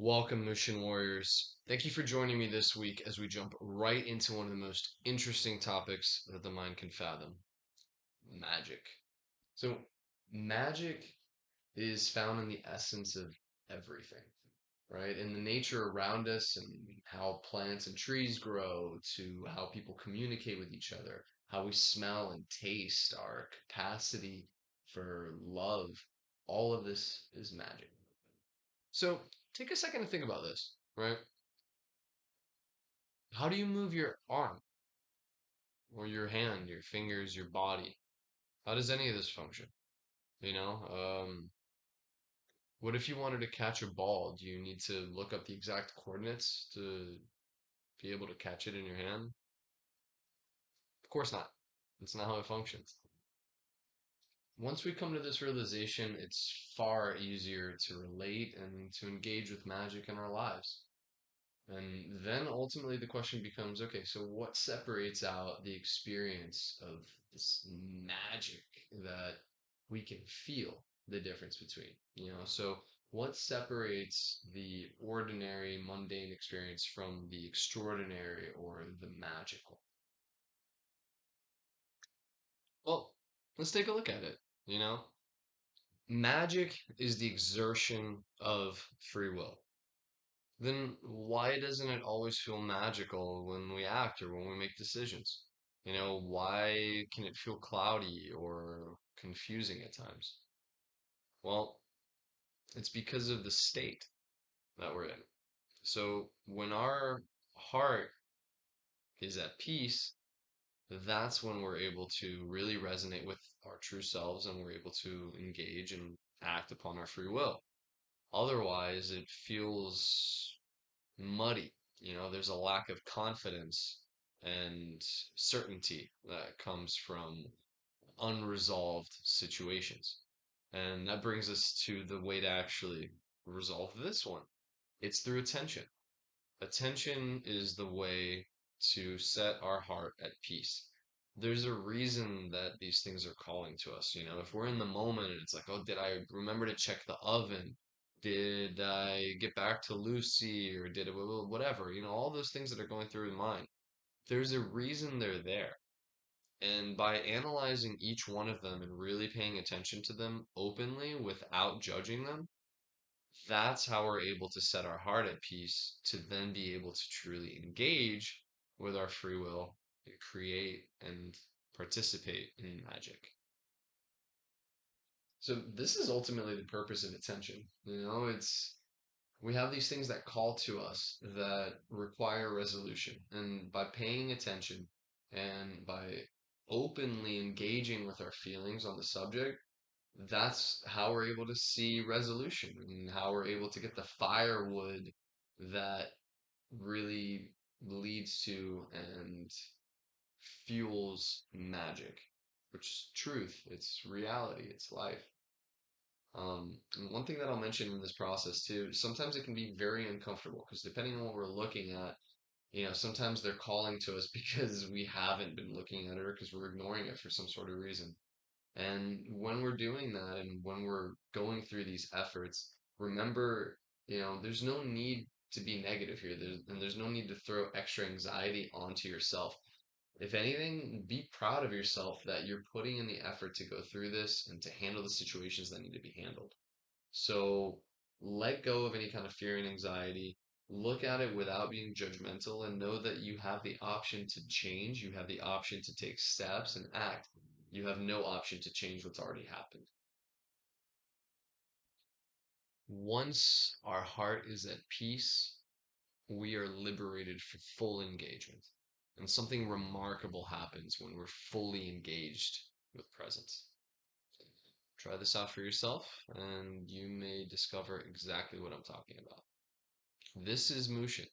Welcome, Mushin Warriors. Thank you for joining me this week as we jump right into one of the most interesting topics that the mind can fathom: magic. So, magic is found in the essence of everything, right? In the nature around us and how plants and trees grow, to how people communicate with each other, how we smell and taste, our capacity for love. All of this is magic. So, take a second to think about this, right? How do you move your arm or your hand, your fingers, your body? How does any of this function? You know, what if you wanted to catch a ball? Do you need to look up the exact coordinates to be able to catch it in your hand? Of course not. That's not how it functions. Once we come to this realization, it's far easier to relate and to engage with magic in our lives. And then ultimately the question becomes, okay, so what separates out the experience of this magic that we can feel the difference between, So what separates the ordinary, mundane experience from the extraordinary or the magical? Well, let's take a look at it, you know? Magic is the exertion of free will. Then why doesn't it always feel magical when we act or when we make decisions? Why can it feel cloudy or confusing at times? Well, it's because of the state that we're in. So when our heart is at peace, that's when we're able to really resonate with our true selves and we're able to engage and act upon our free will. Otherwise, it feels muddy. There's a lack of confidence and certainty that comes from unresolved situations. And that brings us to the way to actually resolve this one. It's through attention. Attention is the way to set our heart at peace. There's a reason that these things are calling to us. If we're in the moment and it's like, oh, did I remember to check the oven? Did I get back to Lucy or did it, whatever, all those things that are going through your mind. There's a reason they're there. And by analyzing each one of them and really paying attention to them openly without judging them, that's how we're able to set our heart at peace to then be able to truly engage with our free will and create and participate in magic. So this is ultimately the purpose of attention. It's we have these things that call to us that require resolution. And by paying attention and by openly engaging with our feelings on the subject, that's how we're able to see resolution and how we're able to get the firewood that really leads to and fuels magic, which is truth, it's reality, it's life. And one thing that I'll mention in this process too, sometimes it can be very uncomfortable because depending on what we're looking at, sometimes they're calling to us because we haven't been looking at it or because we're ignoring it for some sort of reason. And when we're doing that and when we're going through these efforts, remember, there's no need to be negative here. There's no need to throw extra anxiety onto yourself. If anything, be proud of yourself that you're putting in the effort to go through this and to handle the situations that need to be handled. So let go of any kind of fear and anxiety. Look at it without being judgmental and know that you have the option to change. You have the option to take steps and act. You have no option to change what's already happened. Once our heart is at peace, we are liberated for full engagement. And something remarkable happens when we're fully engaged with presence. Try this out for yourself, and you may discover exactly what I'm talking about. This is Mushin.